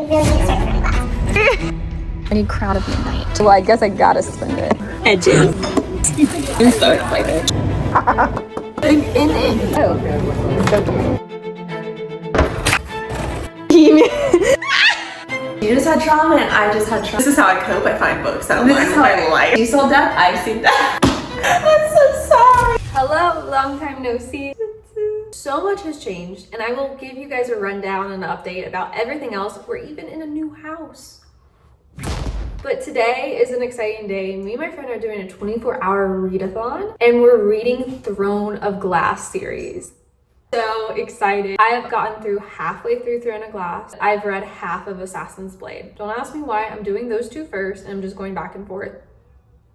really need to start throwing glass. I need Crown of Midnight. Well, I guess I gotta spend it. Edges. I'm so excited. I'm in it. Oh. You just had trauma and I just had trauma. This is how I cope. I find books that align with my life. You saw death, I've seen death. I'm so sorry. Hello, long time no see. So much has changed, and I will give you guys a rundown and an update about everything else if we're even in a new house. But today is an exciting day. Me and my friend are doing a 24-hour readathon, and we're reading Throne of Glass series. So excited. I have gotten through halfway through Throne of Glass. I've read half of Assassin's Blade. Don't ask me why. I'm doing those two first, and I'm just going back and forth.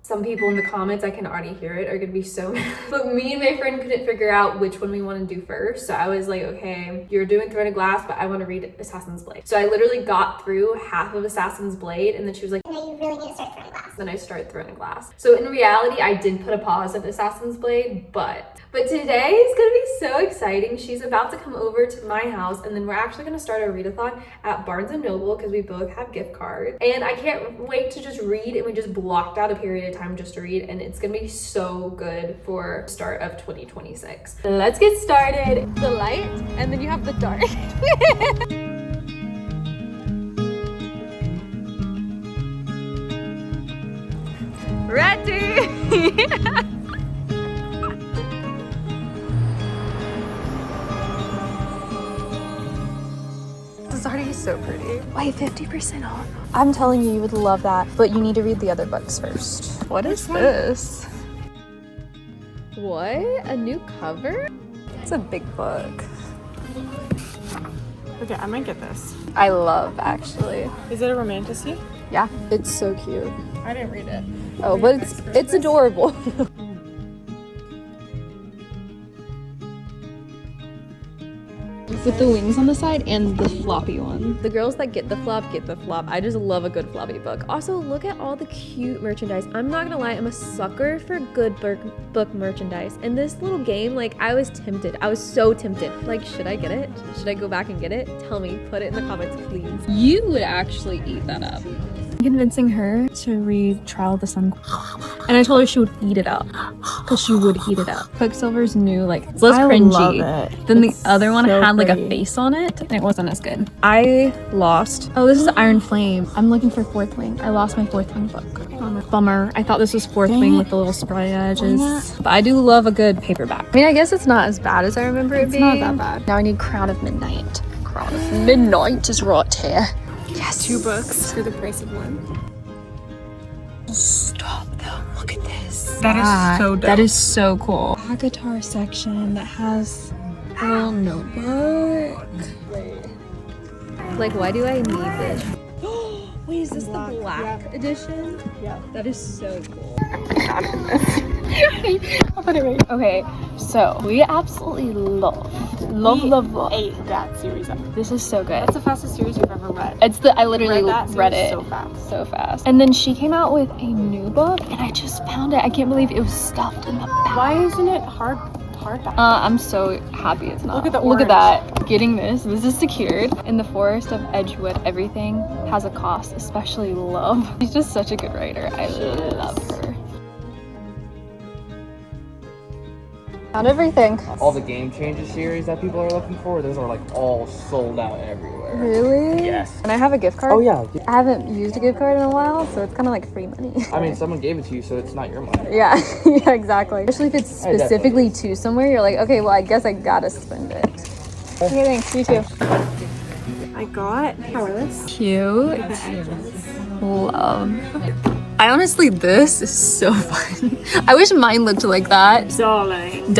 Some people in the comments, I can already hear it, are gonna be so mad. But me and my friend couldn't figure out which one we want to do first. So I was like, okay, you're doing Throne of Glass, but I want to read Assassin's Blade. So I literally got through half of Assassin's Blade, and then she was like, No, you really need to start Throne of Glass. then I started Throne of Glass. So in reality, I did put a pause at Assassin's Blade, but today is gonna be so exciting. She's about to come over to my house, and then we're actually gonna start a readathon at Barnes & Noble because we both have gift cards. And I can't wait to just read, and we just blocked out a period of time just to read, and it's gonna be so good for start of 2026. Let's get started. The light, and then you have the dark. Ready? This is already so pretty. Wait, 50% off. I'm telling you, you would love that, but you need to read the other books first. What is this? What? A new cover? It's a big book. Okay, I might get this. I love, actually. Is it a romantasy? Yeah, it's so cute. I didn't read it. Oh, but it's adorable. With the wings on the side and the floppy one. The girls that get the flop get the flop. I just love a good floppy book. Also, look at all the cute merchandise. I'm not gonna lie, I'm a sucker for good book merchandise. And this little game, like, I was tempted. I was so tempted. Like, should I get it? Should I go back and get it? Tell me, put it in the comments, please. You would actually eat that up. Convincing her to read Trial of the Sun, and I told her she would eat it up because she would eat it up. Quicksilver's new, like, it's less cringy. Love it. Then It's the other one so had like a pretty. face on it, and it wasn't as good. I lost. Oh, this is Iron Flame. I'm looking for Fourth Wing. I lost my Fourth Wing book. Bummer. I thought this was Fourth Wing with the little spray edges. But I do love a good paperback. I mean, I guess it's not as bad as I remember it being. It's not that bad. Now I need Crown of Midnight. Crown of Midnight is right here. Yes. 2 books for the price of 1. Stop though. Look at this. That is so dope. That is so cool. A guitar section that has a little notebook. Like, why do I need this? Wait, is this the black edition? Yeah. That is so cool. I'll put it right. Okay, so we absolutely love Ate that series up. This is so good. That's the fastest series we've ever read. I literally read it so fast. so fast. And then she came out with a new book, and I just found it. I can't believe it was stuffed in the back. Why isn't it hardback? I'm so happy it's not. Look at the Look at orange. that. Getting this is secured. In the forest of Edgewood, everything has a cost, especially love. She's just such a good writer. I love her. Found everything. All the Game Changer series that people are looking for, those are like all sold out everywhere. Really? Yes. And I have a gift card. Oh yeah. I haven't used a gift card in a while, so it's kind of like free money. I mean, someone gave it to you, so it's not your money. Yeah, yeah, exactly. Especially if it's definitely. specifically to somewhere, you're like, okay, well, I guess I gotta spend it. Okay, thanks. You too. I got Powerless. Cute. Love. This is so fun. I wish mine looked like that. Darling.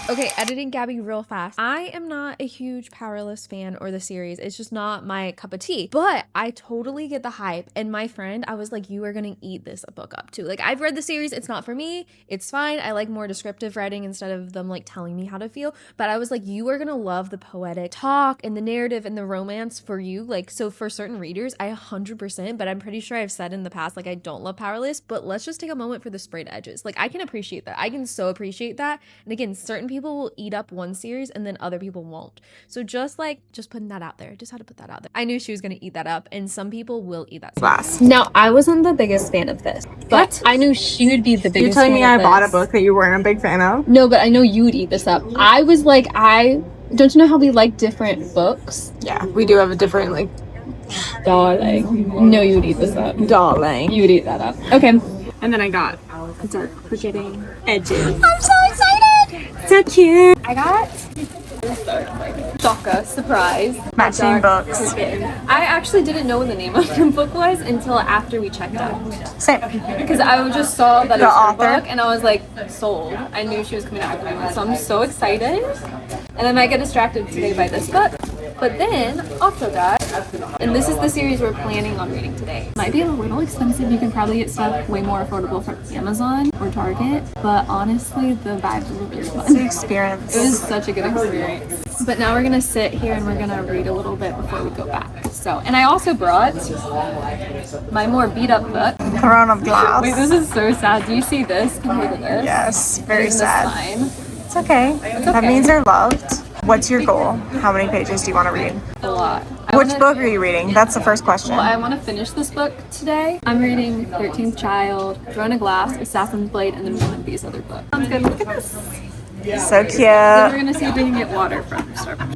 Okay, editing Gabby real fast. I am not a huge Powerless fan or the series. It's just not my cup of tea. But I totally get the hype. And my friend, I was like, you are gonna eat this book up too. Like, I've read the series. It's not for me. It's fine. I like more descriptive writing instead of them like telling me how to feel. But I was like, you are gonna love the poetic talk and the narrative and the romance for you. Like, so for certain readers, I 100%, but I'm pretty sure I've said in the past glass. Like, I don't love Powerless, but let's just take a moment for the sprayed edges. Like, I can appreciate that. I can so appreciate that. And again, certain people will eat up one series and then other people won't. So just putting that out there. Just had to put that out there. I knew she was going to eat that up, and some people will eat that glass. Now, I wasn't the biggest fan of this, but I knew she would be the biggest fan of this. You're telling me I bought a book that you weren't a big fan of? No, but I know you would eat this up. I was like, don't you know how we like different books? Yeah, we do have a different, like, Darling. No, you would eat this up. darling. You would eat that up. Okay. And then I got dark forgetting edges. I'm so excited! So cute. I got Shocker, surprise. Matching books. I actually didn't know what the name of the book was until after we checked out. Same. Because I just saw that it was her author? book and I was like, sold. I knew she was coming out with a new one. So I'm so excited. And I might get distracted today by this book. But then, also got, and this is the series we're planning on reading today. Might be a little expensive. You can probably get stuff way more affordable from Amazon or Target. But honestly, the vibes were really fun. It's an experience. It was such a good experience. But now we're gonna sit here and we're gonna read a little bit before we go back. So, and I also brought my more beat up book. Throne of Glass. Wait, this is so sad. Do you see this compared to this? Yes, very There's the sad. spine. It's okay. That means they're loved. What's your goal? How many pages do you want to read? A lot. Which book are you reading? That's the first question. Well, I want to finish this book today. I'm reading 13th Child, Throne of Glass, Assassin's Blade, and then one of these other books. Sounds good. Look at this. So cute. Then we're gonna see if we can get water from Starbucks.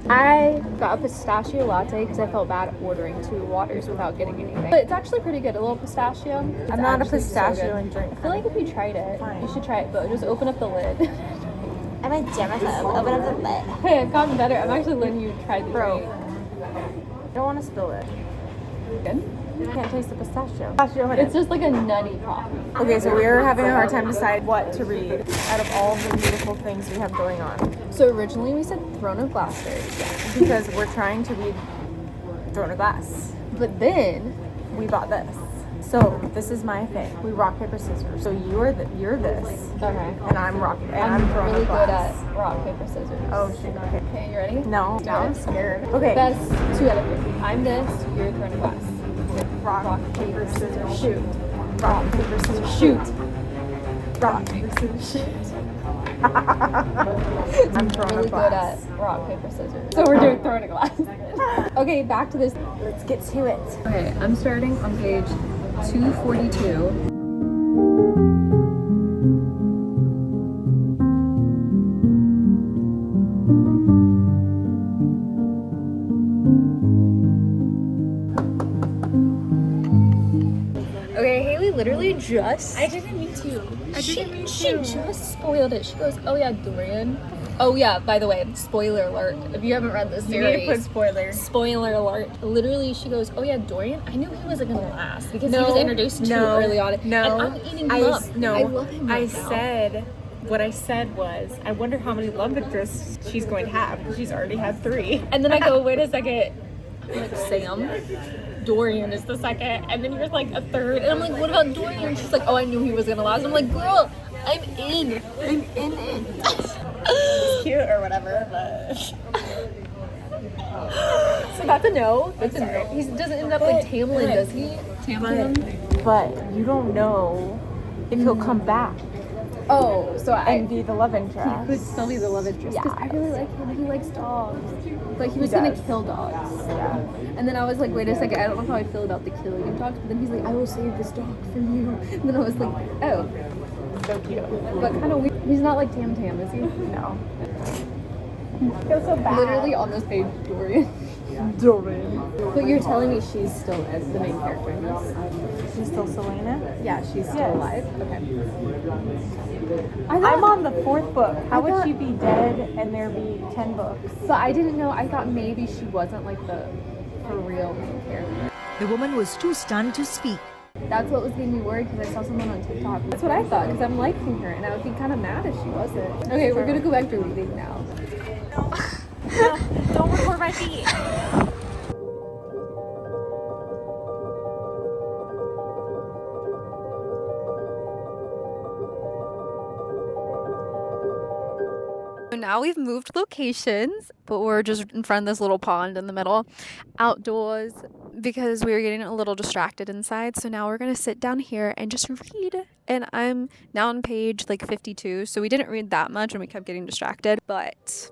I got a pistachio latte because I felt bad ordering 2 waters without getting anything. But it's actually pretty good. A little pistachio. I'm not a pistachio and drink. I feel like if you tried it, you should try it, but just open up the lid. I'm a germaphobe. Open up the lid. Hey, I've gotten better. I'm actually letting you try the drink. I don't want to spill it. Good. I can't taste the pistachio. It's just like a nutty coffee. Okay, so we are having a hard time deciding what to read out of all the beautiful things we have going on. So originally we said Throne of Glass first, Because we're trying to read Throne of Glass. but then We bought this. So this is my thing. We rock, paper, scissors. So you're this. okay, And I'm rock, and I'm Throne really of good Glass. at rock paper scissors. Oh shit, okay. Okay, you ready? No, now I'm scared. Okay. That's 2 out of 3. I'm this. You're Throne of Glass. Rock, paper, scissors, Shoot. rock, paper, scissors, Shoot. rock, paper, scissors, shoot. I'm Throne Really of good Glass. at rock paper scissors. So we're doing Throne of Glass. Okay, back to this. Let's get to it. Okay, I'm starting on page 242. Okay, Haley literally just. I didn't mean to. She just spoiled it. She goes, "Oh yeah, Dorian." Oh yeah, by the way, spoiler alert. If you haven't read this You need to series, put spoilers. spoiler alert. Literally, she goes, "Oh yeah, Dorian." I knew he wasn't gonna last because he was introduced too early on. No, and I'm eating him up. I love him. Right now. What I said was, I wonder how many love interests she's going to have. She's already had 3. And then I go, "Wait a second." I'm like, Sam. Dorian is the second, and then you're like a third, and I'm like, what about Dorian? And she's like, oh, I knew he was gonna last. I'm like, girl, I'm in it. He's cute or whatever, but So that's a no. That's a no. He doesn't end up like Tamlin, does he? Tamlin. but you don't know if he'll come back Oh, so and be the love he interest. could still be the love interest. Because I really like him. He likes dogs. Like he was He gonna does. kill dogs. Yeah. And then I was like, wait a second, I don't know how I feel about the killing of dogs. But then he's like, I will save this dog for you. And then I was like, oh, So cute. but kind of weird. He's not like Tam Tam, is he? No. I feel so bad. Literally on this page, Dorian. Dorian. But you're telling me she's still the main character in this? She's still Selena? Yeah, she's still Yes. alive. Okay. I'm on the 4th book. How would thought- she be dead and there be 10 books? But I didn't know. I thought maybe she wasn't like the for real main character. The woman was too stunned to speak. That's what was getting me worried because I saw someone on TikTok. That's what I thought because I'm liking her and I would be kind of mad if she wasn't. Okay, we're gonna go back to reading now. Don't record my feet. So now we've moved locations, but we're just in front of this little pond in the middle, outdoors, because we were getting a little distracted inside. So now we're gonna sit down here and just read. And I'm now on page like 52, so we didn't read that much and we kept getting distracted, but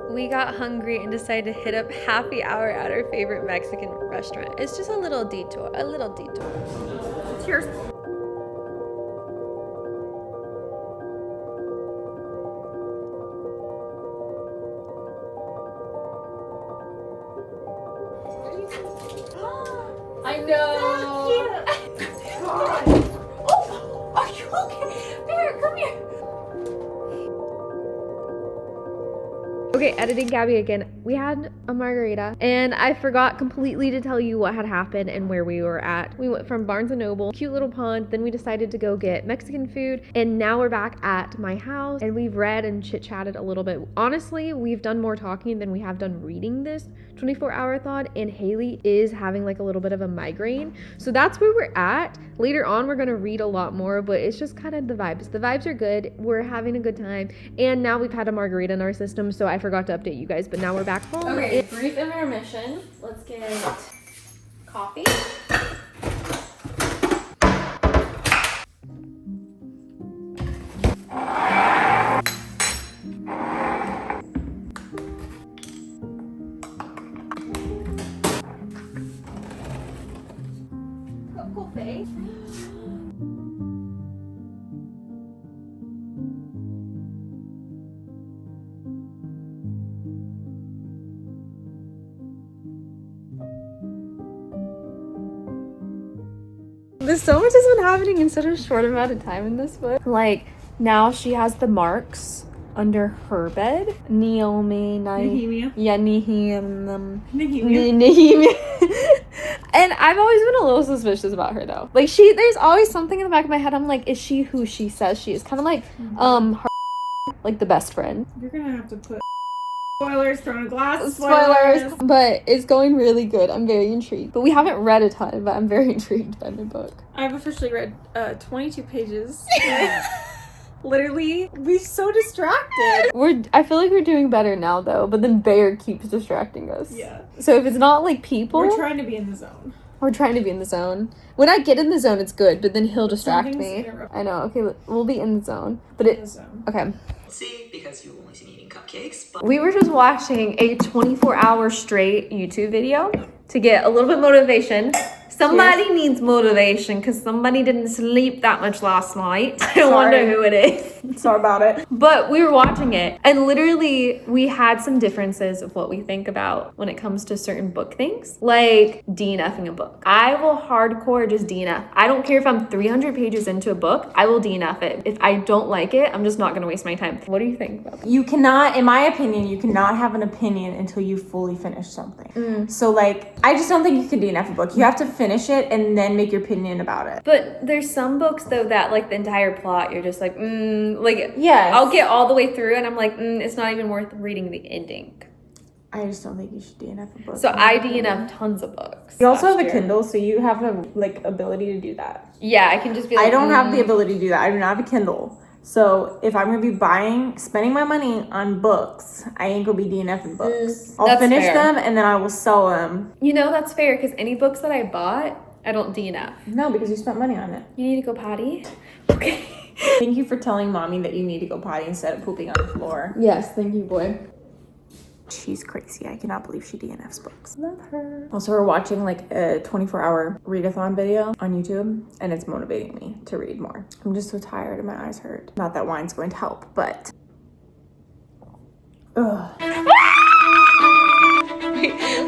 we got hungry and decided to hit up happy hour at our favorite Mexican restaurant. It's just a little detour, a little detour. Cheers. I know. Oh, are you okay? Bear, come here. Okay, editing Gabby again. We had a margarita and I forgot completely to tell you what had happened and where we were at. We went from Barnes & Noble, cute little pond, then we decided to go get Mexican food, and now we're back at my house and we've read and chit-chatted a little bit. Honestly, we've done more talking than we have done reading this 24-hour-thon, and Haley is having like a little bit of a migraine. So that's where we're at. Later on, we're gonna read a lot more, but it's just kind of the vibes. The vibes are good. We're having a good time. And now we've had a margarita in our system, so I forgot to update you guys, but now we're back home. Okay, brief intermission. Let's get coffee. Cool face. There's so much has been happening in such a short amount of time in this book. Like, now she has the marks under her bed. Nehemia. Yeah, Nehemia. And I've always been a little suspicious about her though. Like, there's always something in the back of my head. I'm like, is she who she says she is? Kind of like, her, like the best friend. You're gonna have to put spoilers, thrown a glass. Spoilers, but it's going really good. I'm very intrigued. But we haven't read a ton, but I'm very intrigued by the book. I've officially read 22 pages. Literally, we're so distracted. I feel like we're doing better now though, but then Bear keeps distracting us. Yeah. So if it's not like people, We're trying to be in the zone. we're trying to be in the zone. When I get in the zone, it's good, but then he'll distract Something's me. interrupt- I know. Okay, we'll be in the zone, but In the zone. okay. See, because you've only seen eating cupcakes, but We were just watching a 24-hour straight YouTube video to get a little bit motivation. Somebody needs motivation because somebody didn't sleep that much last night. I wonder who it is. Sorry about it. But we were watching it, and literally we had some differences of what we think about when it comes to certain book things, like DNFing a book. I will hardcore just DNF. I don't care if I'm 300 pages into a book, I will DNF it. If I don't like it, I'm just not gonna waste my time. What do you think about that? You cannot, in my opinion, you cannot have an opinion until you fully finish something. So like, I just don't think you can DNF a book. You have to finish it and then make your opinion about it. But there's some books though that like the entire plot, you're just like, like, Yes. I'll get all the way through and I'm like, it's not even worth reading the ending. I just don't think you should DNF a book. So I DNF tons of books. You also have last a year. Kindle, so you have the like ability to do that. Yeah, I can just be like, I don't have the ability to do that. I do not have a Kindle. So if I'm gonna be spending my money on books, I ain't gonna be DNFing books. I'll that's finish fair. them and then I will sell them. You know, that's fair because any books that I bought, I don't DNF. No, because you spent money on it. You need to go potty? Okay. Thank you for telling mommy that you need to go potty instead of pooping on the floor. Yes, thank you, boy. She's crazy. I cannot believe she DNFs books. Love her. Also, we're watching like a 24-hour readathon video on YouTube, and it's motivating me to read more. I'm just so tired and my eyes hurt. Not that wine's going to help, but... Ugh.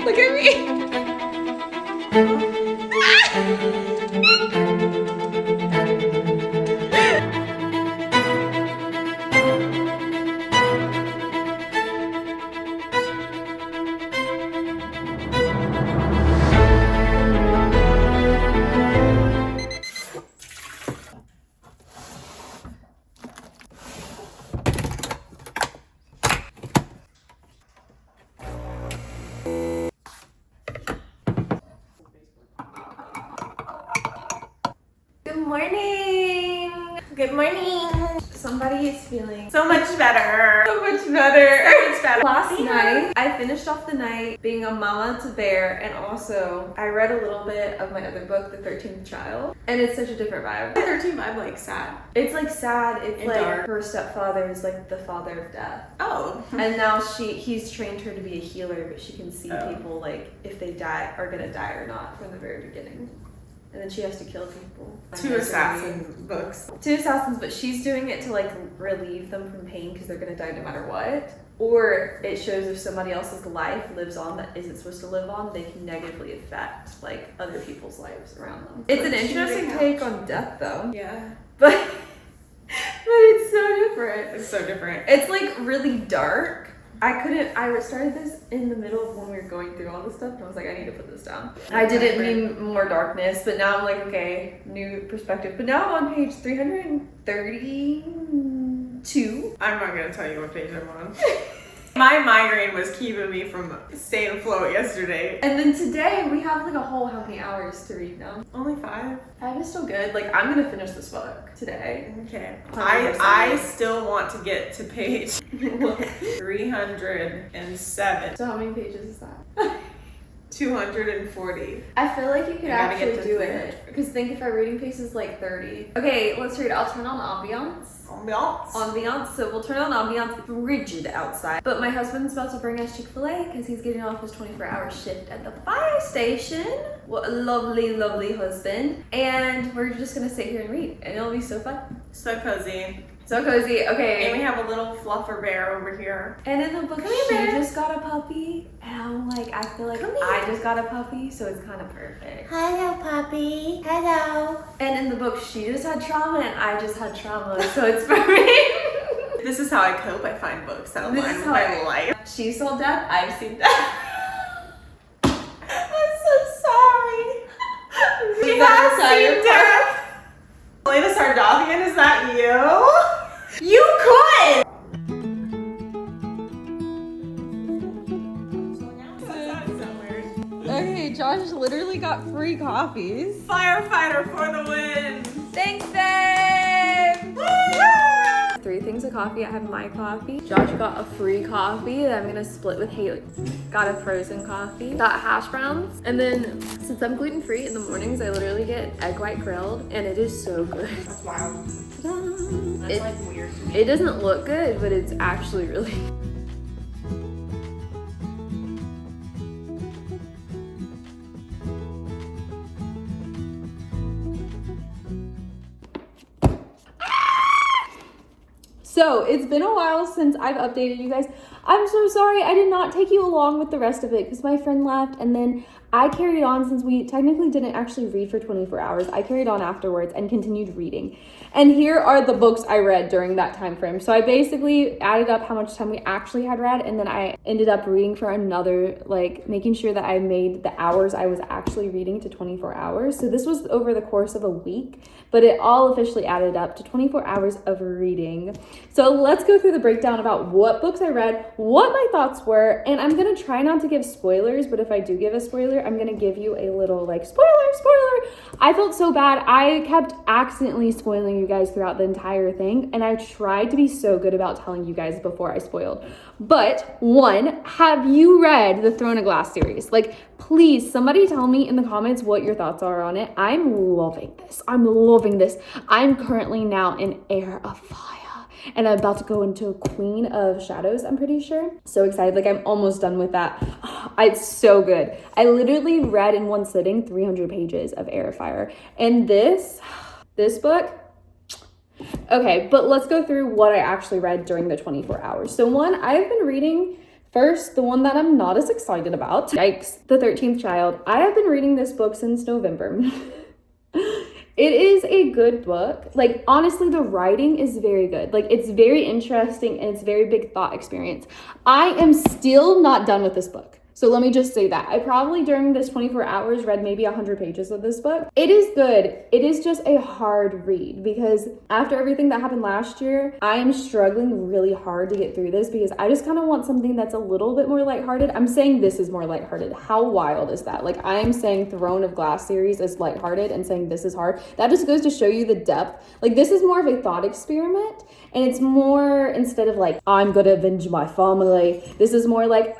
Look at me. Good morning. Somebody is feeling so much better. So much better. So much better. Last night, I finished off the night being a mama to Bear, and also I read a little bit of my other book, The 13th Child, and it's such a different vibe. The 13th vibe, like sad. It's like sad. It's And like dark. her stepfather is like the father of death. Oh. And now he's trained her to be a healer, but she can see people like if they are gonna die or not from the very beginning. And then she has to kill people. Two assassin books. Two assassins, but she's doing it to like relieve them from pain because they're gonna die no matter what. Or it shows if somebody else's life lives on that isn't supposed to live on, they can negatively affect like other people's lives around them. It's an interesting take on death though. Yeah. But it's so different. It's so different. It's like really dark. I started this in the middle of when we were going through all this stuff, and I was like, I need to put this down. I didn't mean more darkness, but now I'm like, okay, new perspective. But now I'm on page 332. I'm not gonna tell you what page I'm on. My migraine was keeping me from staying afloat yesterday. And then today we have like a whole how many hours to read now? Only 5. 5 is still good. Like I'm gonna finish this book today. Okay. 100%. I still want to get to page 307. So how many pages is that? 240. I feel like you could gotta get actually to do 300. it. Because think if our reading pace is like 30. Okay, let's read. I'll turn on ambiance. Ambiance. So we'll turn on ambiance. It's rigid outside. But my husband's about to bring us Chick-fil-A because he's getting off his 24-hour shift at the fire station. What a lovely, lovely husband. And we're just gonna sit here and read. And it'll be so fun. So cozy. So cozy. Okay. And we have a little fluffer bear over here. And in the book, she just got a puppy. And I'm like, I feel like I just got a puppy, so it's kind of perfect. Hello, puppy. Hello. And in the book, she just had trauma and I just had trauma, so it's perfect. This is how I cope. I find books that This align is with how my life. She saw death, I've seen death. I'm so sorry. She That's has how seen you're death. Elena Sardavian, is that you? You could! Okay, Josh literally got free coffees. Firefighter for the win! Thanks, babe! 3 things of coffee. I have my coffee. Josh got a free coffee that I'm gonna split with Haley. Got a frozen coffee. Got hash browns. And then since I'm gluten-free in the mornings, I literally get egg white grilled and it is so good. That's wild. Ta-da. That's like weird to me. It doesn't look good, but it's actually really So it's been a while since I've updated you guys. I'm so sorry I did not take you along with the rest of it because my friend left and then I carried on since we technically didn't actually read for 24 hours. I carried on afterwards and continued reading. And here are the books I read during that time frame. So I basically added up how much time we actually had read and then I ended up reading for another, like making sure that I made the hours I was actually reading to 24 hours. So this was over the course of a week, but it all officially added up to 24 hours of reading. So let's go through the breakdown about what books I read, what my thoughts were, and I'm gonna try not to give spoilers, but if I do give a spoiler, I'm gonna give you a little like spoiler. I felt so bad. I kept accidentally spoiling you guys throughout the entire thing, and I tried to be so good about telling you guys before I spoiled. But 1, have you read the Throne of Glass series? Like, please, somebody tell me in the comments what your thoughts are on it. I'm loving this. I'm currently now in Heir of Fire. And I'm about to go into Queen of Shadows, I'm pretty sure. So excited. Like, I'm almost done with that. It's so good. I literally read in one sitting 300 pages of Heir of Fire. And this book, okay, but let's go through what I actually read during the 24 hours. So 1, I've been reading first, the one that I'm not as excited about. Yikes. The 13th Child. I have been reading this book since November. It is a good book. Like, honestly, the writing is very good. Like, it's very interesting and it's a very big thought experience. I am still not done with this book. So let me just say that. I probably during this 24 hours read maybe 100 pages of this book. It is good. It is just a hard read because after everything that happened last year, I am struggling really hard to get through this because I just kind of want something that's a little bit more lighthearted. I'm saying this is more lighthearted. How wild is that? Like, I'm saying Throne of Glass series is lighthearted and saying this is hard. That just goes to show you the depth. Like, this is more of a thought experiment, and it's more, instead of like, I'm gonna avenge my family, this is more like,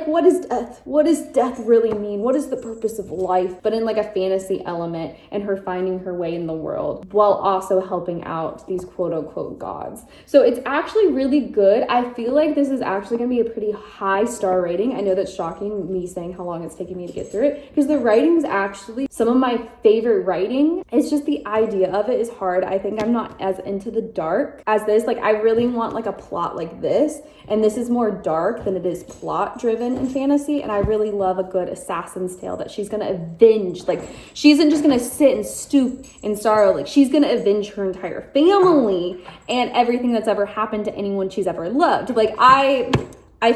what is death? What does death really mean? What is the purpose of life? But in like a fantasy element, and her finding her way in the world while also helping out these quote unquote gods. So it's actually really good. I feel like this is actually gonna be a pretty high star rating. I know that's shocking, me saying how long it's taking me to get through it, because the writing is actually some of my favorite writing. It's just the idea of it is hard. I think I'm not as into the dark as this. Like, I really want like a plot like this, and this is more dark than it is plot driven in fantasy. And I really love a good assassin's tale that she's gonna avenge. Like, she isn't just gonna sit and stoop in sorrow. Like, she's gonna avenge her entire family and everything that's ever happened to anyone she's ever loved. Like, I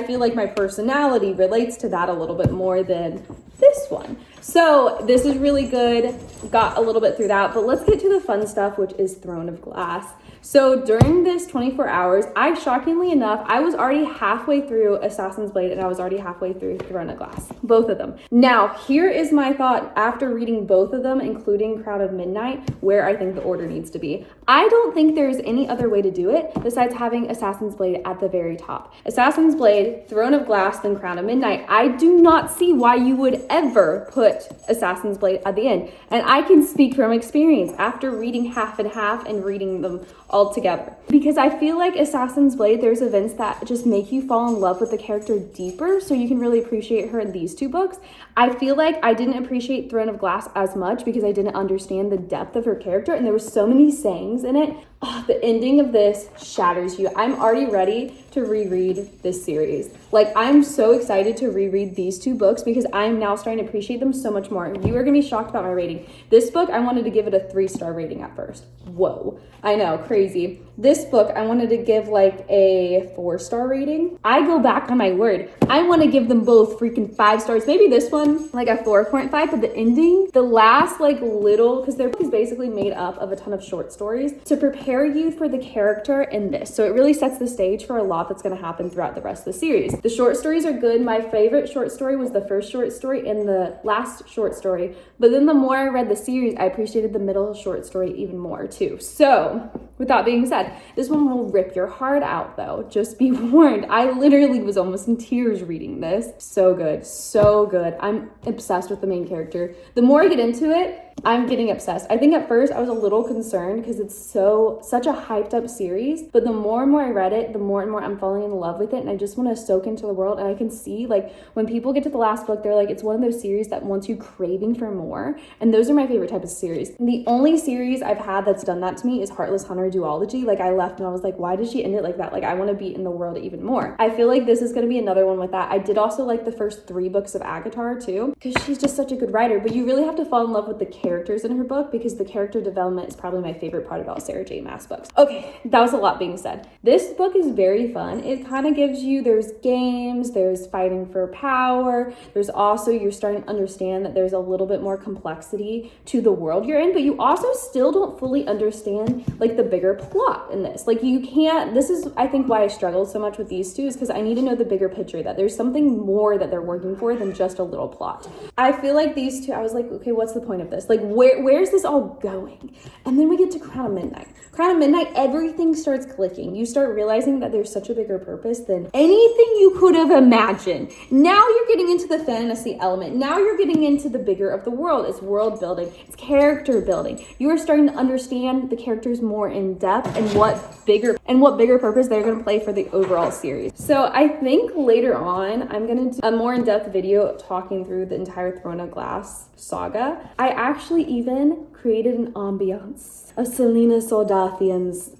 feel like my personality relates to that a little bit more than this one. So this is really good. Got a little bit through that, but let's get to the fun stuff, which is Throne of Glass. So during this 24 hours, shockingly enough, I was already halfway through Assassin's Blade and I was already halfway through Throne of Glass, both of them. Now, here is my thought after reading both of them, including Crown of Midnight, where I think the order needs to be. I don't think there's any other way to do it besides having Assassin's Blade at the very top. Assassin's Blade, Throne of Glass, then Crown of Midnight. I do not see why you would ever put Assassin's Blade at the end. And I can speak from experience after reading half and half and reading them all together. Because I feel like Assassin's Blade, there's events that just make you fall in love with the character deeper, so you can really appreciate her in these two books. I feel like I didn't appreciate Throne of Glass as much because I didn't understand the depth of her character, and there were so many sayings in it. Oh, the ending of this shatters you. I'm already ready to reread this series. Like, I'm so excited to reread these two books because I'm now starting to appreciate them so much more. You are gonna be shocked about my rating. This book, I wanted to give it a 3-star rating at first. Whoa, I know, crazy. This book, I wanted to give like a 4-star rating. I go back on my word. I want to give them both freaking 5 stars. Maybe this one, like a 4.5, but the ending, the last like little, because their book is basically made up of a ton of short stories to prepare you for the character in this. So it really sets the stage for a lot that's going to happen throughout the rest of the series. The short stories are good. My favorite short story was the first short story and the last short story. But then the more I read the series, I appreciated the middle short story even more too. So with that being said, this one will rip your heart out though. Just be warned. I literally was almost in tears reading this. So good. So good. I'm obsessed with the main character. The more I get into it, I'm getting obsessed. I think at first I was a little concerned because it's such a hyped up series, but the more and more I read it, the more and more I'm falling in love with it, and I just want to soak into the world. And I can see, like, when people get to the last book, they're like, it's one of those series that wants you craving for more, and those are my favorite type of series. The only series I've had that's done that to me is Heartless Hunter duology. Like, I left and I was like, why did she end it like that? Like, I want to be in the world even more. I feel like this is going to be another one with that. I did also like the first 3 books of Agatar too, because she's just such a good writer, but you really have to fall in love with the characters in her book, because the character development is probably my favorite part about Sarah J. Maas books. Okay, that was a lot being said. This book is very fun. It kind of gives you, there's games, there's fighting for power, there's also, you're starting to understand that there's a little bit more complexity to the world you're in, but you also still don't fully understand like the bigger plot in this. Like, you can't, this is I think why I struggled so much with these two, is because I need to know the bigger picture, that there's something more that they're working for than just a little plot. I feel like these two, I was like, okay, what's the point of this? Like, where's this all going? And then we get to Crown of Midnight. Crown of Midnight, everything starts clicking. You start realizing that there's such a bigger purpose than anything you could have imagined. Now you're getting into the fantasy element. Now you're getting into the bigger of the world. It's world building. It's character building. You are starting to understand the characters more in depth and what bigger purpose they're going to play for the overall series. So I think later on, I'm going to do a more in-depth video talking through the entire Throne of Glass saga. I actually even created an ambiance of Selena Soldathian's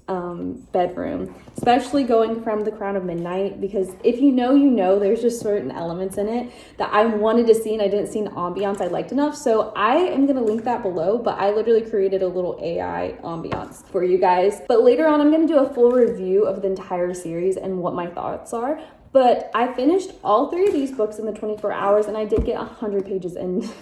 bedroom, especially going from the Crown of Midnight, because if you know, there's just certain elements in it that I wanted to see and I didn't see an ambiance I liked enough. So I am going to link that below, but I literally created a little AI ambiance for you guys. But later on, I'm going to do a full review of the entire series and what my thoughts are. But I finished all 3 of these books in the 24 hours, and I did get 100 pages into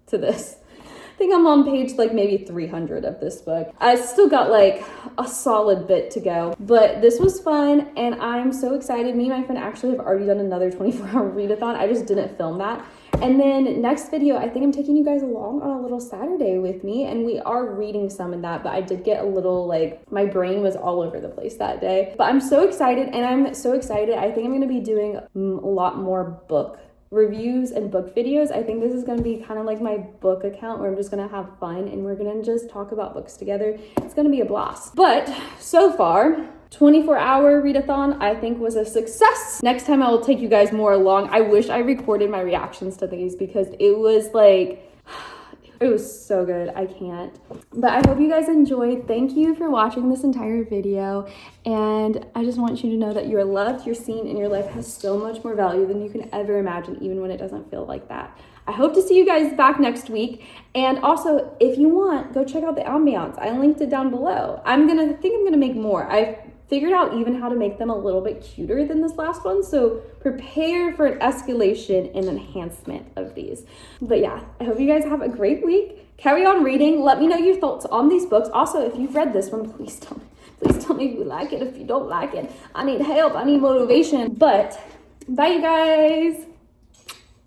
this. I think I'm on page like maybe 300 of this book. I still got like a solid bit to go, but this was fun and I'm so excited. Me and my friend actually have already done another 24-hour readathon. I just didn't film that. And then next video, I think I'm taking you guys along on a little Saturday with me, and we are reading some in that, but I did get a little like, my brain was all over the place that day. But I'm so excited, and I'm so excited. I think I'm gonna be doing a lot more book reviews and book videos. I think this is going to be kind of like my book account where I'm just going to have fun and we're going to just talk about books together. It's going to be a blast. But so far, 24-hour readathon I think was a success. Next time I will take you guys more along. I wish I recorded my reactions to these because it was like, it was so good. I can't. But I hope you guys enjoyed. Thank you for watching this entire video. And I just want you to know that you're loved, you're seen, and your life has so much more value than you can ever imagine, even when it doesn't feel like that. I hope to see you guys back next week. And also, if you want, go check out the ambiance. I linked it down below. I think I'm gonna make more. I've figured out even how to make them a little bit cuter than this last one, so prepare for an escalation and enhancement of these. But yeah, I hope you guys have a great week. Carry on reading. Let me know your thoughts on these books. Also, if you've read this one, please tell me if you like it. If you don't like it, I need help, I need motivation. But bye, you guys.